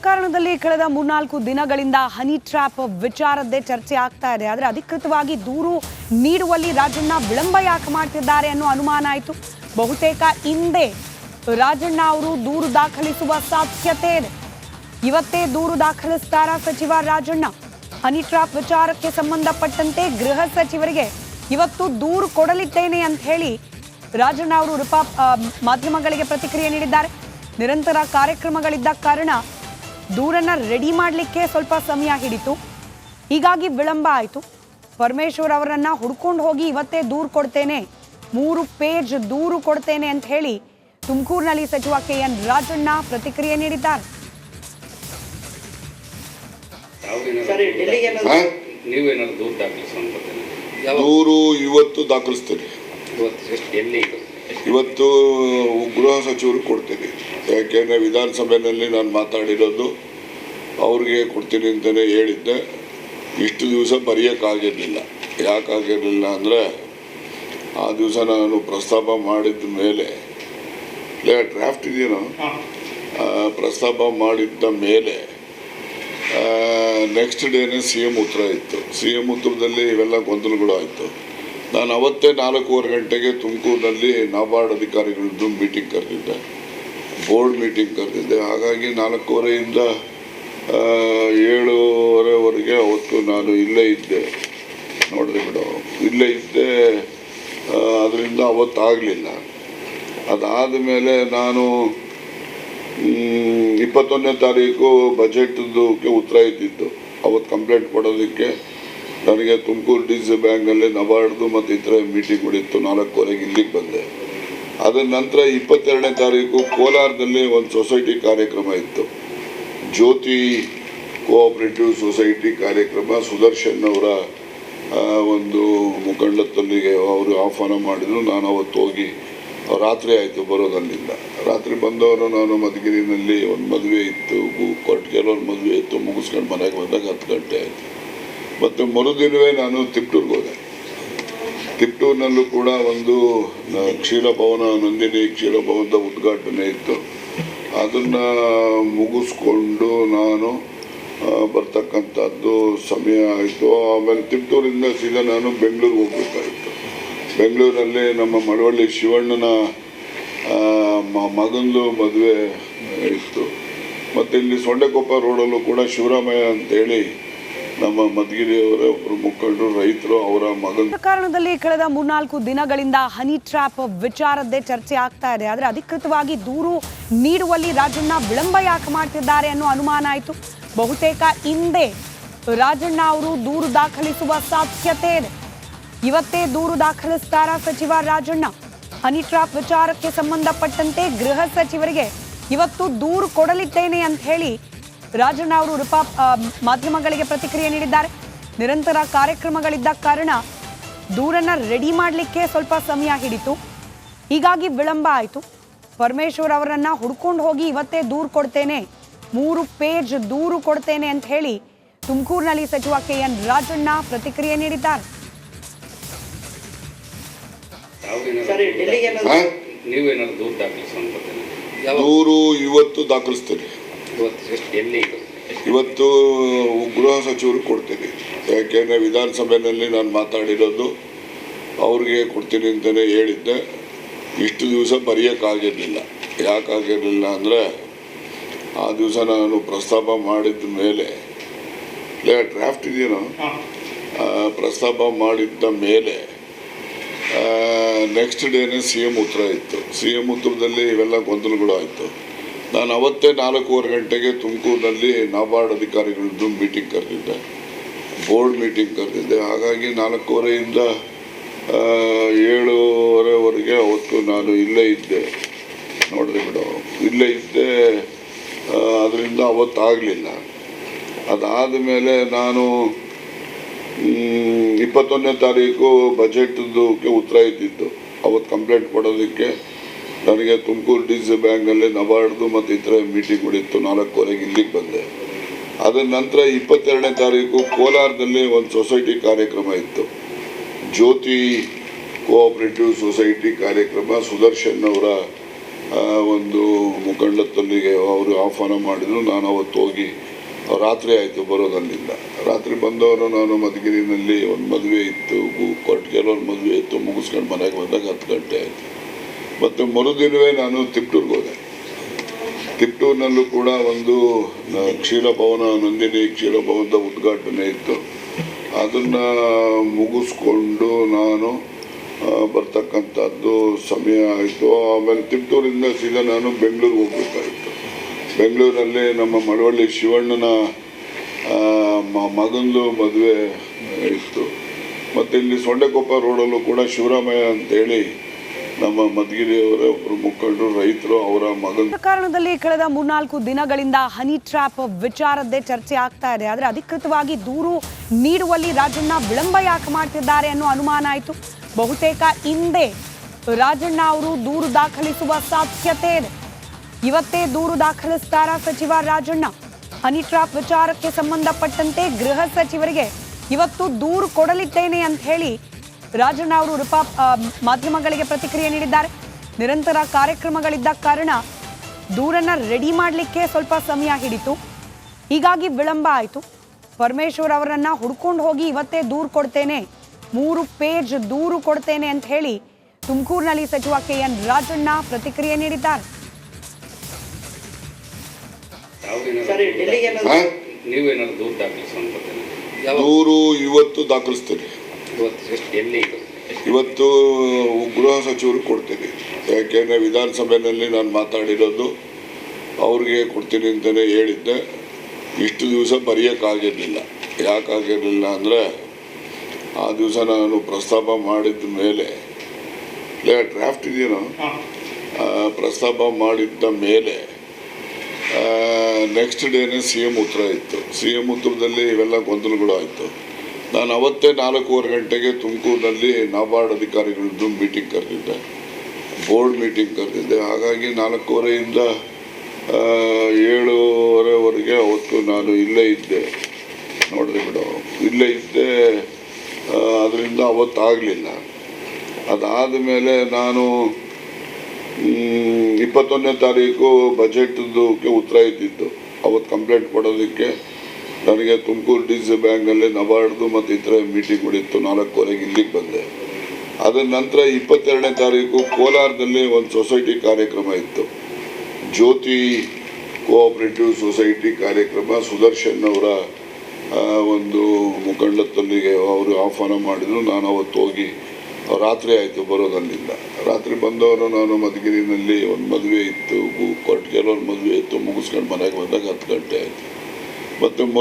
ರಾಜಕಾರಣದಲ್ಲಿ ಕಳೆದ 3-4 ದಿನಗಳಿಂದ ಹನಿ ಟ್ರ್ಯಾಪ್ ವಿಚಾರದ್ದೇ ಚರ್ಚೆ ಆಗ್ತಾ ಇದೆ. ಆದರೆ ಅಧಿಕೃತವಾಗಿ ದೂರು ನೀಡುವಲ್ಲಿ ರಾಜಣ್ಣ ವಿಳಂಬ ಯಾಕೆ ಮಾಡ್ತಿದ್ದಾರೆ ಅನ್ನೋ ಅನುಮಾನ ಆಯಿತು. ಬಹುತೇಕ ಇಂದೇ ರಾಜಣ್ಣ ಅವರು ದೂರು ದಾಖಲಿಸುವ ಸಾಧ್ಯತೆ ಇದೆ. ಇವತ್ತೇ ದೂರು ದಾಖಲಿಸ್ತಾರ ಸಚಿವ ರಾಜಣ್ಣ. ಹನಿ ಟ್ರ್ಯಾಪ್ ವಿಚಾರಕ್ಕೆ ಸಂಬಂಧಪಟ್ಟಂತೆ ಗೃಹ ಸಚಿವರಿಗೆ ಇವತ್ತು ದೂರು ಕೊಡಲಿದ್ದೇನೆ ಅಂತ ಹೇಳಿ ರಾಜಣ್ಣ ಅವರು ಮಾಧ್ಯಮಗಳಿಗೆ ಪ್ರತಿಕ್ರಿಯೆ ನೀಡಿದ್ದಾರೆ. ನಿರಂತರ ಕಾರ್ಯಕ್ರಮಗಳಿದ್ದ ಕಾರಣ ದೂರನ್ನ ರೆಡಿ ಮಾಡಲಿಕ್ಕೆ ಸ್ವಲ್ಪ ಸಮಯ ಹಿಡಿತು, ಹೀಗಾಗಿ ವಿಳಂಬ ಆಯಿತು. ಪರಮೇಶ್ವರ್ ಅವರನ್ನ ಹುಡ್ಕೊಂಡು ಹೋಗಿ ಇವತ್ತೇ ದೂರು ಕೊಡ್ತೇನೆ, 3 ಪೇಜ್ ದೂರು ಕೊಡ್ತೇನೆ ಅಂತ ಹೇಳಿ ತುಮಕೂರಿನಲ್ಲಿ ಸಚಿವ KN ರಾಜಣ್ಣ ಪ್ರತಿಕ್ರಿಯೆ ನೀಡಿದ್ದಾರೆ. ದೂರು ಇವತ್ತು ದಾಖಲಿಸ್ತೀನಿ. ಇವತ್ತು ಗೃಹ ಸಚಿವರು ಕೊಡ್ತೀನಿ. ಯಾಕೆಂದರೆ ವಿಧಾನಸಭೆಯಲ್ಲಿ ನಾನು ಮಾತಾಡಿರೋದು ಅವ್ರಿಗೆ ಕೊಡ್ತೀನಿ ಅಂತಲೇ ಹೇಳಿದ್ದೆ. ಇಷ್ಟು ದಿವಸ ಬರೆಯೋಕ್ಕಾಗಿರಲಿಲ್ಲ. ಯಾಕಾಗಿರಲಿಲ್ಲ ಅಂದರೆ ಆ ದಿವಸ ನಾನು ಪ್ರಸ್ತಾಪ ಮಾಡಿದ ಮೇಲೆ ಡ್ರಾಫ್ಟ್ ಇದೆಯೋ ಪ್ರಸ್ತಾಪ ಮಾಡಿದ್ದ ಮೇಲೆ ನೆಕ್ಸ್ಟ್ ಡೇನೇ CM ಉತ್ತರ ಇತ್ತು. CM ಉತ್ತರದಲ್ಲಿ ಇವೆಲ್ಲ ಗೊಂದಲಗಳು ಆಯಿತು. ನಾನು ಅವತ್ತೇ 4:15 ಗಂಟೆಗೆ ತುಮಕೂರಿನಲ್ಲಿ ನಾಬಾರ್ಡ್ ಅಧಿಕಾರಿಗಳದ್ದು ಮೀಟಿಂಗ್ ಕರೆದಿದ್ದೆ, ಬೋರ್ಡ್ ಮೀಟಿಂಗ್ ಕರೆದಿದ್ದೆ. ಹಾಗಾಗಿ 4:15ರಿಂದ 7:30ವರೆಗೆ ಅವತ್ತು ನಾನು ಇಲ್ಲೇ ಇದ್ದೆ. ನೋಡಿದೆ ಬಿಡು, ಇಲ್ಲೇ ಇದ್ದೆ. ಅದರಿಂದ ಅವತ್ತಾಗಲಿಲ್ಲ. ಅದಾದ ಮೇಲೆ ನಾನು 21ನೇ ತಾರೀಕು ಬಜೆಟ್ದಕ್ಕೆ ಉತ್ತರ ಇದ್ದಿದ್ದು. ಅವತ್ತು ಕಂಪ್ಲೇಂಟ್ ಕೊಡೋದಕ್ಕೆ ನನಗೆ ತುಮಕೂರು DCC ಬ್ಯಾಂಕ್ನಲ್ಲಿ ನಬಾರ್ಡ್ದು ಮತ್ತು ಇತರ ಮೀಟಿಂಗ್ಗಳಿತ್ತು. 4:15ಗೆ ಇಲ್ಲಿಗೆ ಬಂದೆ. ಅದರ ನಂತರ 22ನೇ ತಾರೀಕು ಕೋಲಾರದಲ್ಲಿ ಒಂದು ಸೊಸೈಟಿ ಕಾರ್ಯಕ್ರಮ ಇತ್ತು, ಜ್ಯೋತಿ ಕೋಆಪರೇಟಿವ್ ಸೊಸೈಟಿ ಕಾರ್ಯಕ್ರಮ. ಸುದರ್ಶನ್ ಅವರ ಒಂದು ಮುಖಂಡತ್ವದಲ್ಲಿಗೆ ಅವರು ಆಹ್ವಾನ ಮಾಡಿದರು. ನಾನು ಅವತ್ತು ಹೋಗಿ ರಾತ್ರಿ ಆಯಿತು ಬರೋದಲ್ಲಿಂದ. ರಾತ್ರಿ ಬಂದವರು ನಾನು ಮಧುಗಿರಿನಲ್ಲಿ ಒಂದು ಮದುವೆ ಇತ್ತು, ಕೊಟ್ಟಿಗೆಲ್ಲೊಂದು ಮದುವೆ ಇತ್ತು, ಮುಗಿಸ್ಕೊಂಡು ಮನೆಗೆ ಬಂದಾಗ 10 ಗಂಟೆ ಆಯಿತು. ಮತ್ತು ಮರುದಿನವೇ ನಾನು ತಿಪ್ಟೂರ್ಗೆ ಹೋದೆ. ತಿಪ್ಟೂರಿನಲ್ಲೂ ಕೂಡ ಒಂದು ಕ್ಷೀರಭವನ, ನಂದಿನಿ ಕ್ಷೀರಭವನದ ಉದ್ಘಾಟನೆ ಇತ್ತು. ಅದನ್ನು ಮುಗಿಸ್ಕೊಂಡು ನಾನು ಬರ್ತಕ್ಕಂಥದ್ದು ಸಮಯ ಆಯಿತು. ಆಮೇಲೆ ತಿಪ್ಟೂರಿಂದ ಸೀದಾ ನಾನು ಬೆಂಗಳೂರಿಗೆ ಹೋಗ್ಬೇಕಾಯಿತು. ಬೆಂಗಳೂರಲ್ಲಿ ನಮ್ಮ ಮಳವಳ್ಳಿ ಶಿವಣ್ಣನ ಮಗಂದು ಮದುವೆ ಇತ್ತು. ಮತ್ತು ಇಲ್ಲಿ ಸೊಂಡೆಕೊಪ್ಪ ರೋಡಲ್ಲೂ ಕೂಡ ಶಿವರಾಮಯ್ಯ ಅಂತೇಳಿ ನಮ್ಮ ಮಧುಗಿರಿಯವರ ಒಬ್ಬರು ಮುಖಂಡರು, ರೈತರು, ಅವರ ಮಗನ ಕಾರಣದಲ್ಲಿ ಕಳೆದ 3-4 ದಿನಗಳಿಂದ ಹನಿ ಟ್ರ್ಯಾಪ್ ವಿಚಾರದ್ದೇ ಚರ್ಚೆ ಆಗ್ತಾ ಇದೆ. ಆದರೆ ಅಧಿಕೃತವಾಗಿ ದೂರು ನೀಡುವಲ್ಲಿ ರಾಜಣ್ಣ ವಿಳಂಬ ಯಾಕೆ ಮಾಡ್ತಿದ್ದಾರೆ ಅನ್ನೋ ಅನುಮಾನ ಆಯಿತು. ಬಹುತೇಕ ಇಂದೇ ರಾಜಣ್ಣ ಅವರು ದೂರು ದಾಖಲಿಸುವ ಸಾಧ್ಯತೆ ಇದೆ. ಇವತ್ತೇ ದೂರು ದಾಖಲಿಸ್ತಾರ ಸಚಿವ ರಾಜಣ್ಣ. ಹನಿ ಟ್ರ್ಯಾಪ್ ವಿಚಾರಕ್ಕೆ ಸಂಬಂಧಪಟ್ಟಂತೆ ಗೃಹ ಸಚಿವರಿಗೆ ಇವತ್ತು ದೂರು ಕೊಡಲಿದ್ದೇನೆ ಅಂತ ಹೇಳಿ ರಾಜಣ್ಣ ಅವರು ಮಾಧ್ಯಮಗಳಿಗೆ ಪ್ರತಿಕ್ರಿಯೆ ನೀಡಿದ್ದಾರೆ. ನಿರಂತರ ಕಾರ್ಯಕ್ರಮಗಳಿದ್ದ ಕಾರಣ ದೂರನ್ನ ರೆಡಿ ಮಾಡಲಿಕ್ಕೆ ಸ್ವಲ್ಪ ಸಮಯ ಹಿಡಿತು, ಹೀಗಾಗಿ ವಿಳಂಬ ಆಯಿತು. ಪರಮೇಶ್ವರ್ ಅವರನ್ನ ಹುಡ್ಕೊಂಡು ಹೋಗಿ ಇವತ್ತೇ ದೂರು ಕೊಡ್ತೇನೆ, 3 ಪೇಜ್ ದೂರು ಕೊಡ್ತೇನೆ ಅಂತ ಹೇಳಿ ತುಮಕೂರಿನಲ್ಲಿ ಸಚಿವ KN ರಾಜಣ್ಣ ಪ್ರತಿಕ್ರಿಯೆ ನೀಡಿದ್ದಾರೆ. ದೂರು ಇವತ್ತು ದಾಖಲಿಸ್ತೀನಿ. ಇವತ್ತು ಗೃಹ ಸಚಿವರು ಕೊಡ್ತೀನಿ. ಯಾಕೆಂದರೆ ವಿಧಾನಸಭೆಯಲ್ಲಿ ನಾನು ಮಾತಾಡಿರೋದು ಅವ್ರಿಗೆ ಕೊಡ್ತೀನಿ ಅಂತಲೇ ಹೇಳಿದ್ದೆ. ಇಷ್ಟು ದಿವಸ ಬರೆಯೋಕ್ಕಾಗಿರಲಿಲ್ಲ. ಯಾಕಾಗಿರಲಿಲ್ಲ ಅಂದರೆ ಆ ದಿವಸ ನಾನು ಪ್ರಸ್ತಾಪ ಮಾಡಿದ ಮೇಲೆ ಡ್ರಾಫ್ಟ್ ಇದೆಯೋ ಪ್ರಸ್ತಾಪ ಮಾಡಿದ್ದ ಮೇಲೆ ನೆಕ್ಸ್ಟ್ ಡೇನೇ CM ಉತ್ತರ ಇತ್ತು. CM ಉತ್ತರದಲ್ಲಿ ಇವೆಲ್ಲ ಗೊಂದಲಗಳು ಆಯಿತು. ನಾನು ಅವತ್ತೇ 4:15 ಗಂಟೆಗೆ ತುಮಕೂರಿನಲ್ಲಿ ನಾಬಾರ್ಡ್ ಅಧಿಕಾರಿಗಳದ್ದು ಮೀಟಿಂಗ್ ಕರೆದಿದ್ದೆ, ಬೋರ್ಡ್ ಮೀಟಿಂಗ್ ಕರೆದಿದ್ದೆ. ಹಾಗಾಗಿ 4:15ರಿಂದ 7:30ವರೆಗೆ ಅವತ್ತು ನಾನು ಇಲ್ಲೇ ಇದ್ದೆ. ನೋಡಿದೆ ಬಿಡು, ಇಲ್ಲೇ ಇದ್ದೆ. ಅದರಿಂದ ಅವತ್ತಾಗಲಿಲ್ಲ. ಅದಾದ ಮೇಲೆ ನಾನು 21ನೇ ತಾರೀಕು ಬಜೆಟ್ದಕ್ಕೆ ಉತ್ತರ ಇದ್ದಿದ್ದು. ಅವತ್ತು ಕಂಪ್ಲೇಂಟ್ ಕೊಡೋದಕ್ಕೆ ನನಗೆ ತುಮಕೂರು DCC ಬ್ಯಾಂಕ್ನಲ್ಲಿ ನಬಾರ್ಡ್ದು ಮತ್ತು ಇತರ ಮೀಟಿಂಗ್ಗಳಿತ್ತು. 4:15ಗೆ ಇಲ್ಲಿಗೆ ಬಂದೆ. ಅದರ ನಂತರ 22ನೇ ತಾರೀಕು ಕೋಲಾರದಲ್ಲಿ ಒಂದು ಸೊಸೈಟಿ ಕಾರ್ಯಕ್ರಮ ಇತ್ತು, ಜ್ಯೋತಿ ಕೋಆಪರೇಟಿವ್ ಸೊಸೈಟಿ ಕಾರ್ಯಕ್ರಮ. ಸುದರ್ಶನ್ ಅವರ ಒಂದು ಮುಖಂಡ ತಲ್ಲಿಗೆ ಅವರು ಆಹ್ವಾನ ಮಾಡಿದರು. ನಾನು ಅವತ್ತು ಹೋಗಿ ರಾತ್ರಿ ಆಯಿತು ಬರೋದಲ್ಲಿಂದ. ರಾತ್ರಿ ಬಂದವರು ನಾನು ಮಧುಗಿರಿನಲ್ಲಿ ಒಂದು ಮದುವೆ ಇತ್ತು, ಕೊಟ್ಟಿಗೆಲ್ಲೊಂದು ಮದುವೆ ಇತ್ತು, ಮುಗಿಸ್ಕೊಂಡು ಮನೆಗೆ ಬಂದಾಗ 10 ಗಂಟೆ ಆಯಿತು. ಮತ್ತು ಮರುದಿನವೇ ನಾನು ತಿಪ್ಟೂರ್ಗೆ ಹೋದೆ. ತಿಪ್ಟೂರಿನಲ್ಲೂ ಕೂಡ ಒಂದು ಕ್ಷೀರಭವನ, ನಂದಿನಿ ಕ್ಷೀರಭವನದ ಉದ್ಘಾಟನೆ ಇತ್ತು. ಅದನ್ನು ಮುಗಿಸ್ಕೊಂಡು ನಾನು ಬರ್ತಕ್ಕಂಥದ್ದು ಸಮಯ ಆಯಿತು. ಆಮೇಲೆ ತಿಪ್ಟೂರಿಂದ ಸೀದಾ ನಾನು ಬೆಂಗಳೂರಿಗೆ ಹೋಗ್ಬೇಕಾಯಿತು. ಬೆಂಗಳೂರಲ್ಲಿ ನಮ್ಮ ಮಳವಳ್ಳಿ ಶಿವಣ್ಣನ ಮಗಂದು ಮದುವೆ ಇತ್ತು. ಮತ್ತು ಇಲ್ಲಿ ಸೊಂಡೆಕೊಪ್ಪ ರೋಡಲ್ಲೂ ಕೂಡ ಶಿವರಾಮಯ್ಯ ಅಂತೇಳಿ ನಮ್ಮ ಮಧುಗಿರಿಯವರ ಒಬ್ಬರು ಮುಖಂಡರು, ರೈತರು, ಅವರ ಮಗನ ಕಾರಣದಲ್ಲಿ ಕಳೆದ 3-4 ದಿನಗಳಿಂದ ಹನಿ ಟ್ರ್ಯಾಪ್ ವಿಚಾರದ್ದೇ ಚರ್ಚೆ ಆಗ್ತಾ ಇದೆ. ಆದರೆ ಅಧಿಕೃತವಾಗಿ ದೂರು ನೀಡುವಲ್ಲಿ ರಾಜಣ್ಣ ವಿಳಂಬ ಯಾಕೆ ಮಾಡ್ತಿದ್ದಾರೆ ಅನ್ನೋ ಅನುಮಾನ ಆಯಿತು. ಬಹುತೇಕ ಇಂದೇ ರಾಜಣ್ಣ ಅವರು ದೂರು ದಾಖಲಿಸುವ ಸಾಧ್ಯತೆ ಇದೆ. ಇವತ್ತೇ ದೂರು ದಾಖಲಿಸ್ತಾರ ಸಚಿವ ರಾಜಣ್ಣ. ಹನಿ ಟ್ರ್ಯಾಪ್ ವಿಚಾರಕ್ಕೆ ಸಂಬಂಧಪಟ್ಟಂತೆ ಗೃಹ ಸಚಿವರಿಗೆ ಇವತ್ತು ದೂರು ಕೊಡಲಿದ್ದೇನೆ ಅಂತ ಹೇಳಿ ರಾಜಣ್ಣ ಅವರು ಮಾಧ್ಯಮಗಳಿಗೆ ಪ್ರತಿಕ್ರಿಯೆ ನೀಡಿದ್ದಾರೆ. ನಿರಂತರ ಕಾರ್ಯಕ್ರಮಗಳಿದ್ದ ಕಾರಣ ದೂರನ್ನ ರೆಡಿ ಮಾಡಲಿಕ್ಕೆ ಸ್ವಲ್ಪ ಸಮಯ ಹಿಡಿತು, ಹೀಗಾಗಿ ವಿಳಂಬ ಆಯಿತು. ಪರಮೇಶ್ವರ್ ಅವರನ್ನ ಹುಡ್ಕೊಂಡು ಹೋಗಿ ಇವತ್ತೇ ದೂರು ಕೊಡ್ತೇನೆ, 3 ಪೇಜ್ ದೂರು ಕೊಡ್ತೇನೆ ಅಂತ ಹೇಳಿ ತುಮಕೂರಿನಲ್ಲಿ ಸಚಿವ KN ರಾಜಣ್ಣ ಪ್ರತಿಕ್ರಿಯೆ ನೀಡಿದ್ದಾರೆ. ದೂರು ಇವತ್ತು ದಾಖಲಿಸ್ತೇನೆ. ಇವತ್ತು ಗೃಹ ಸಚಿವರು ಕೊಡ್ತೀನಿ. ಯಾಕೆಂದರೆ ವಿಧಾನಸಭೆಯಲ್ಲಿ ನಾನು ಮಾತಾಡಿರೋದು ಅವ್ರಿಗೆ ಕೊಡ್ತೀನಿ ಅಂತಲೇ ಹೇಳಿದ್ದೆ. ಇಷ್ಟು ದಿವಸ ಬರೆಯೋಕ್ಕಾಗಿರಲಿಲ್ಲ. ಯಾಕಾಗಿರಲಿಲ್ಲ ಅಂದರೆ ಆ ದಿವಸ ನಾನು ಪ್ರಸ್ತಾಪ ಮಾಡಿದ ಮೇಲೆ ಡ್ರಾಫ್ಟ್ ಇದೆಯೋ ಪ್ರಸ್ತಾಪ ಮಾಡಿದ್ದ ಮೇಲೆ ನೆಕ್ಸ್ಟ್ ಡೇನೇ CM ಉತ್ತರ ಇತ್ತು. CM ಉತ್ತರದಲ್ಲಿ ಇವೆಲ್ಲ ಗೊಂದಲಗಳು ಆಯಿತು. ನಾನು ಅವತ್ತೇ 4:15 ಗಂಟೆಗೆ ತುಮಕೂರಿನಲ್ಲಿ ನಾಬಾರ್ಡ್ ಅಧಿಕಾರಿಗಳದ್ದು ಮೀಟಿಂಗ್ ಕರೆದಿದ್ದೆ, ಬೋರ್ಡ್ ಮೀಟಿಂಗ್ ಕರೆದಿದ್ದೆ. ಹಾಗಾಗಿ 4:15ರಿಂದ 7:30ವರೆಗೆ ಅವತ್ತು ನಾನು ಇಲ್ಲೇ ಇದ್ದೆ. ನೋಡಿದೆ ಬಿಡು, ಇಲ್ಲೇ ಇದ್ದೆ. ಅದರಿಂದ ಅವತ್ತಾಗಲಿಲ್ಲ. ಅದಾದ ಮೇಲೆ ನಾನು 21ನೇ ತಾರೀಕು ಬಜೆಟ್ದು ಉತ್ತರ ಇದ್ದಿದ್ದು. ಅವತ್ತು ಕಂಪ್ಲೇಂಟ್ ಕೊಡೋದಕ್ಕೆ ನನಗೆ ತುಮಕೂರು DCC ಬ್ಯಾಂಕ್ನಲ್ಲಿ ನಬಾರ್ಡ್ದು ಮತ್ತು ಇತರ ಮೀಟಿಂಗ್ಗಳಿತ್ತು. 4:15ಗೆ ಇಲ್ಲಿಗೆ ಬಂದೆ. ಅದರ ನಂತರ 22ನೇ ತಾರೀಕು ಕೋಲಾರದಲ್ಲಿ ಒಂದು ಸೊಸೈಟಿ ಕಾರ್ಯಕ್ರಮ ಇತ್ತು, ಜ್ಯೋತಿ ಕೋಆಪರೇಟಿವ್ ಸೊಸೈಟಿ ಕಾರ್ಯಕ್ರಮ. ಸುದರ್ಶನ್ ಅವರ ಒಂದು ಮುಖಂಡ ತಲ್ಲಿಗೆ ಅವರು ಆಹ್ವಾನ ಮಾಡಿದರು. ನಾನು ಅವತ್ತು ಹೋಗಿ ರಾತ್ರಿ ಆಯಿತು ಬರೋದಲ್ಲಿಂದ. ರಾತ್ರಿ ಬಂದವರು ನಾನು ಮಧುಗಿರಿನಲ್ಲಿ ಒಂದು ಮದುವೆ ಇತ್ತು, ಕೊಟ್ಟಿಗೆಲ್ಲೊಂದು ಮದುವೆ ಇತ್ತು, ಮುಗಿಸ್ಕೊಂಡು ಮನೆಗೆ ಬಂದಾಗ 10 ಗಂಟೆ ಆಯಿತು. ಮತ್ತು